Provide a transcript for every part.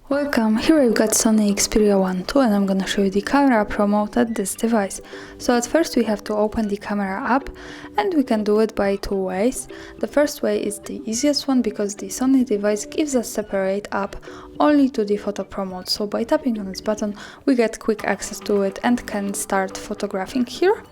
Welcome, here I've got SONY Xperia 1 II and I'm gonna show you the camera Pro mode at this device. So at first we have to open the camera app and we can do it by two ways. The first way is the easiest one because the SONY device gives us separate app only to the Photo Pro mode. So by tapping on this button we get quick access to it and can start photographing here.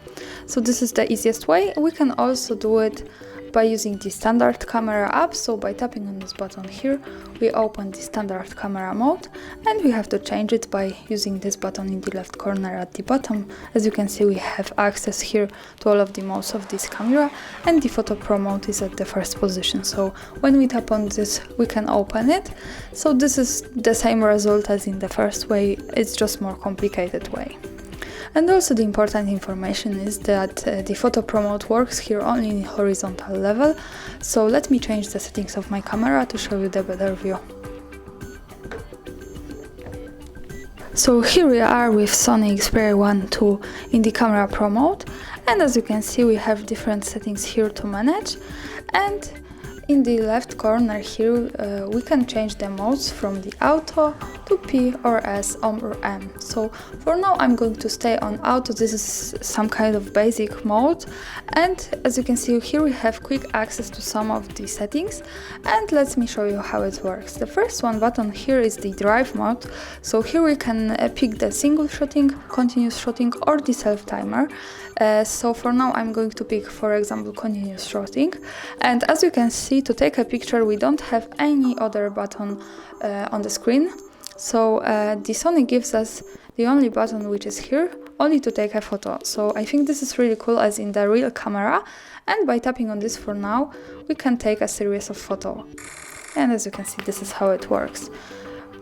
So this is the easiest way. We can also do it by using the standard camera app. So by tapping on this button here we open the standard camera mode and we have to change it by using this button in the left corner at the bottom. As you can see, we have access here to all of the modes of this camera and the Photo Pro mode is at the first position. So when we tap on this we can open it. So this is the same result as in the first way, it's just more complicated way. And also the important information is that the Photo Pro mode works here only in horizontal level. So let me change the settings of my camera to show you the better view. So here we are with SONY Xperia 1 II in the camera Pro mode, and as you can see we have different settings here to manage, and in the left corner here we can change the modes from the auto to P or S or M. So for now I'm going to stay on auto. This is some kind of basic mode, and as you can see here we have quick access to some of the settings, and let me show you how it works. The first one button here is the drive mode. So here we can pick the single shooting, continuous shooting or the self timer. So for now I'm going to pick, for example, continuous shooting, and as you can see, to take a picture we don't have any other button on the screen. So the Sony gives us the only button which is here, only to take a photo. So I think this is really cool as in the real camera, and by tapping on this for now we can take a series of photos. And as you can see, this is how it works.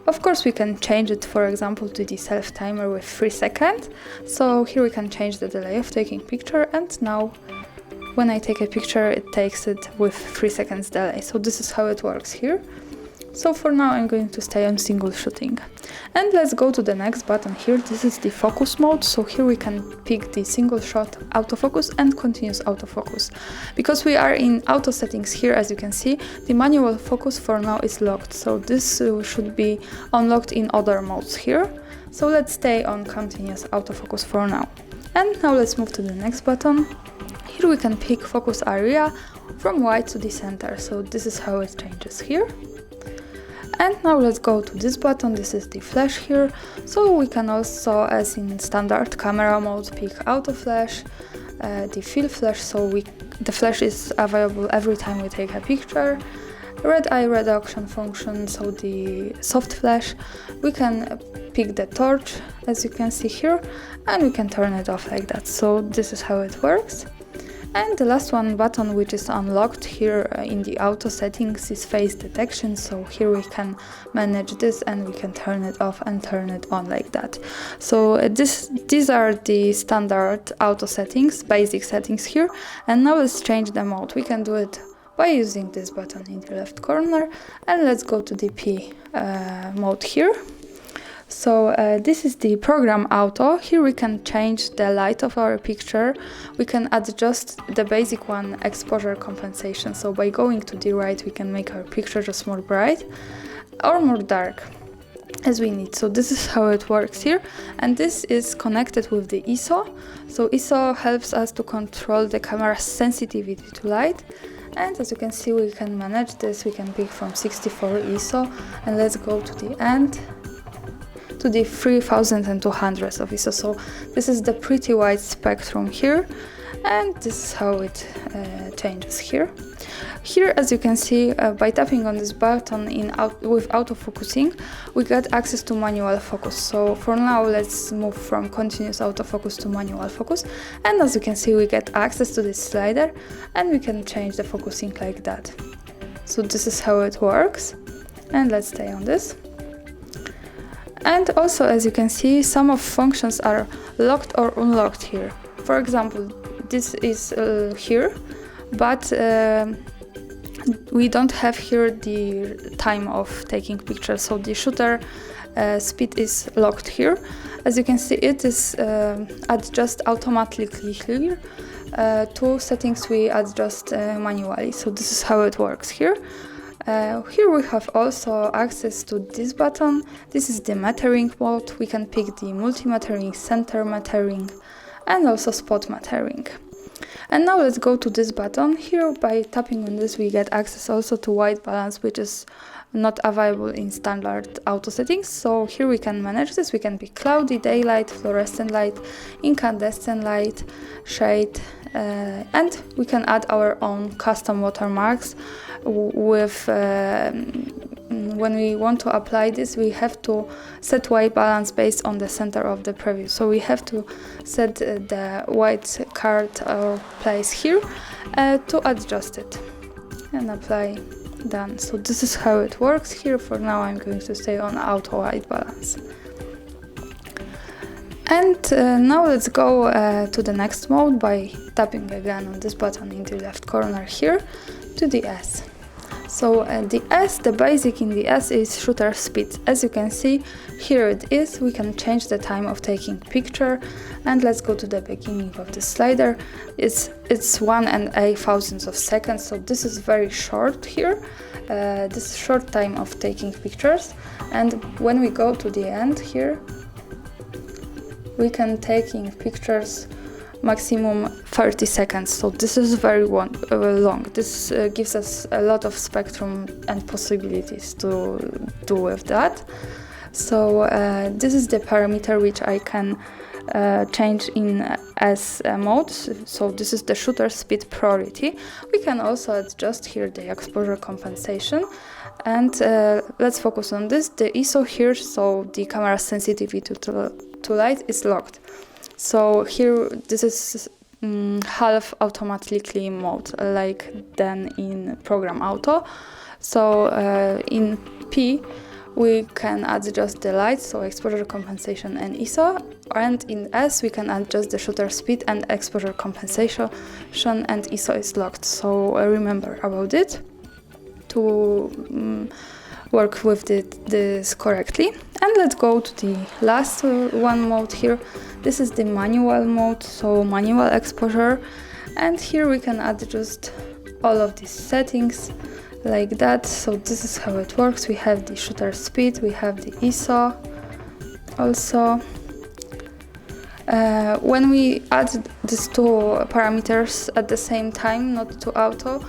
Of course we can change it, for example, to the self timer with 3 seconds. So here we can change the delay of taking picture, and now when I take a picture it takes it with 3 seconds delay. So this is how it works here. So for now I'm going to stay on single shooting. And let's go to the next button here. This is the focus mode. So here we can pick the single shot autofocus and continuous autofocus. Because we are in auto settings here, as you can see, the manual focus for now is locked. So this should be unlocked in other modes here. So let's stay on continuous autofocus for now. And now let's move to the next button. Here we can pick focus area from wide to the center. So this is how it changes here. And now let's go to this button. This is the flash here. So we can also, as in standard camera mode, pick auto flash, the fill flash. So the flash is available every time we take a picture. Red eye reduction function, so the soft flash. We can pick the torch, as you can see here, and we can turn it off like that. So this is how it works. And the last one button which is unlocked here in the auto settings is face detection. So here we can manage this and we can turn it off and turn it on like that. So these are the standard auto settings, basic settings here. And now let's change the mode. We can do it by using this button in the left corner, and let's go to the P mode here. So this is the program auto. Here we can change the light of our picture. We can adjust the basic one, exposure compensation. So by going to the right we can make our picture just more bright or more dark as we need. So this is how it works here, and this is connected with the ISO. So ISO helps us to control the camera's sensitivity to light. And as you can see, we can manage this. We can pick from 64 ISO, and let's go to the end to the 3200 of ISO. So this is the pretty wide spectrum here, and this is how it changes here. Here, as you can see, by tapping on this button with autofocusing, we get access to manual focus. So for now, let's move from continuous autofocus to manual focus. And as you can see, we get access to this slider, and we can change the focusing like that. So this is how it works. And let's stay on this. And also, as you can see, some of functions are locked or unlocked here. For example, this is here, but we don't have here the time of taking pictures, so the shutter speed is locked here. As you can see, it is adjusted automatically here. two settings we adjust manually. So this is how it works here. Here we have also access to this button. This is the metering mode. We can pick the multi-metering, center metering, and also spot metering. And now let's go to this button. Here, by tapping on this, we get access also to white balance, which is not available in standard auto settings. So here we can manage this. We can pick cloudy, daylight, fluorescent light, incandescent light, shade, and we can add our own custom watermarks with when we want to apply this, we have to set white balance based on the center of the preview. So we have to set the white card or place here to adjust it and apply. Done. So this is how it works here. For now I'm going to stay on auto white balance. And now let's go to the next mode by tapping again on this button in the left corner here to the S. So the basic in the S is shutter speed. As you can see, here it is. We can change the time of taking picture, and let's go to the beginning of the slider. It's 1/8 thousandths of seconds, so this is very short here. This short time of taking pictures, and when we go to the end here, we can taking pictures maximum 30 seconds. So this is very long. This gives us a lot of spectrum and possibilities to do with that. So this is the parameter which I can change in S mode. So this is the shutter speed priority. We can also adjust here the exposure compensation, and let's focus on this. The ISO here, so the camera sensitivity to light, is locked. So here this is half automatically mode, like then in program auto. So in P we can adjust the light, so exposure compensation and ISO, and in S we can adjust the shutter speed and exposure compensation, and ISO is locked. So remember about it to work with this correctly. And let's go to the last one mode here. This is the manual mode, so manual exposure, and here we can adjust all of these settings like that. So this is how it works. We have the shutter speed, we have the ISO also. When we add these two parameters at the same time, not to auto,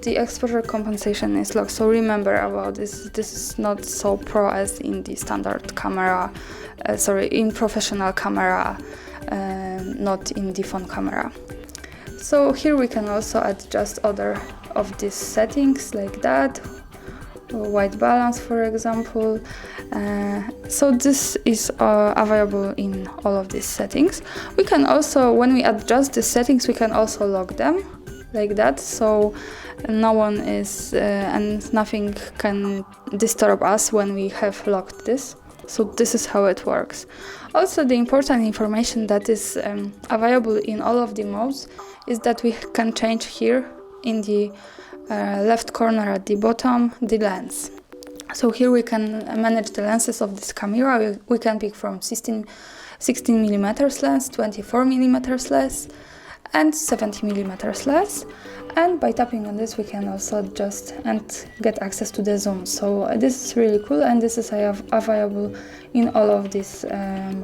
the exposure compensation is locked. So remember about this. This is not so pro as in the standard camera, in professional camera, not in the phone camera. So here we can also adjust other of these settings like that, white balance for example. So this is available in all of these settings. We can also, when we adjust the settings, we can also lock them like that, so no one is and nothing can disturb us when we have locked this. So this is how it works. Also, the important information that is available in all of the modes is that we can change here in the left corner at the bottom the lens. So here we can manage the lenses of this camera. We can pick from 16mm lens, 24mm lens, and 70mm lens. And by tapping on this we can also adjust and get access to the zoom. So this is really cool, and this is available in all of these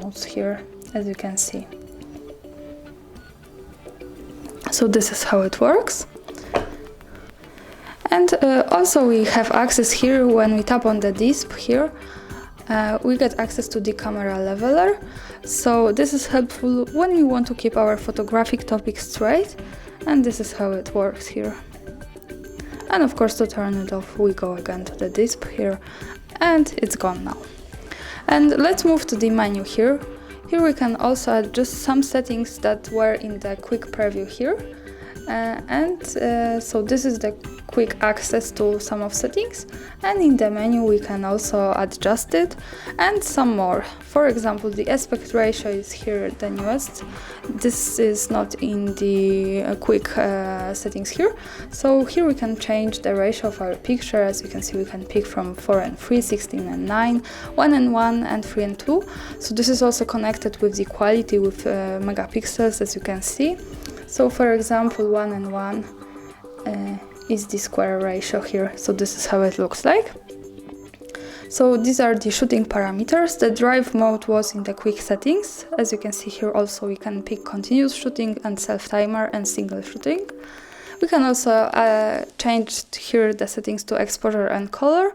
modes here, as you can see. So this is how it works. And also we have access here when we tap on the disc here. We get access to the camera leveler. So this is helpful when we want to keep our photographic topic straight, and this is how it works here. And of course, to turn it off, we go again to the disc here, and it's gone now. And let's move to the menu here. Here we can also adjust some settings that were in the quick preview here. So this is the quick access to some of settings, and in the menu we can also adjust it and some more. For example, the aspect ratio is here the newest. This is not in the quick settings here. So here we can change the ratio of our picture. As you can see, we can pick from 4:3, 16:9, 1:1, and 3:2. So this is also connected with the quality with megapixels, as you can see. So for example, 1 and 1 is the square ratio here. So this is how it looks like. So these are the shooting parameters. The drive mode was in the quick settings. As you can see here also we can pick continuous shooting and self-timer and single shooting. We can also change here the settings to exposure and color,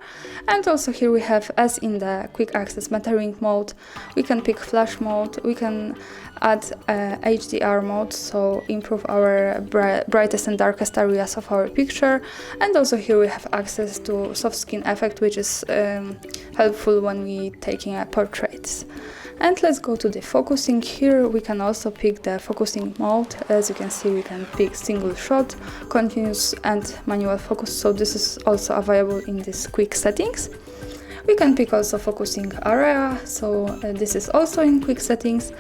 and also here we have, as in the quick access metering mode, we can pick flash mode, we can add HDR mode, so improve our brightest and darkest areas of our picture, and also here we have access to soft skin effect, which is helpful when we taking portraits. And let's go to the focusing. Here we can also pick the focusing mode. As you can see, we can pick single shot, continuous and manual focus, so this is also available in these quick settings. We can pick also focusing area, so this is also in quick settings,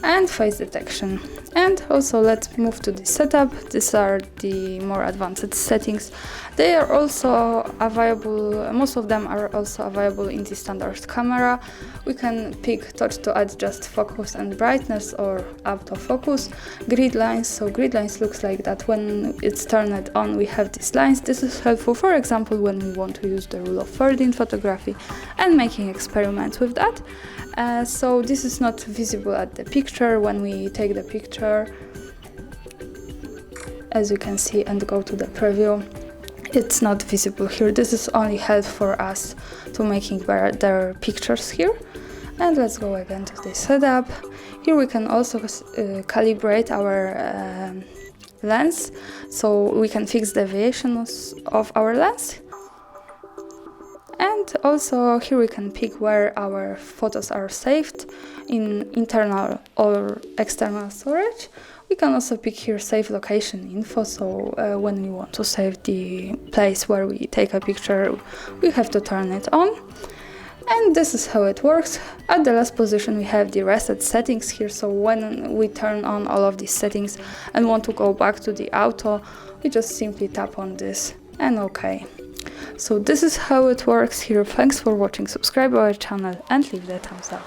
and face detection. And also let's move to the setup. These are the more advanced settings. They are also available, most of them are also available in the standard camera. We can pick touch to adjust focus and brightness or autofocus. Grid lines, so grid lines looks like that. When it's turned on we have these lines. This is helpful, for example, when we want to use the rule of thirds in photography and making experiments with that. So this is not visible at the picture when we take the picture, as you can see, and go to the preview. It's not visible here. This is only help for us to making better pictures here. And let's go again to the setup. Here we can also calibrate our lens, so we can fix deviations of our lens. And also here we can pick where our photos are saved, in internal or external storage. We can also pick here save location info, so when we want to save the place where we take a picture, we have to turn it on. And this is how it works. At the last position we have the reset settings here, so when we turn on all of these settings and want to go back to the auto, we just simply tap on this and OK. So this is how it works here. Thanks for watching, subscribe our channel and leave the thumbs up.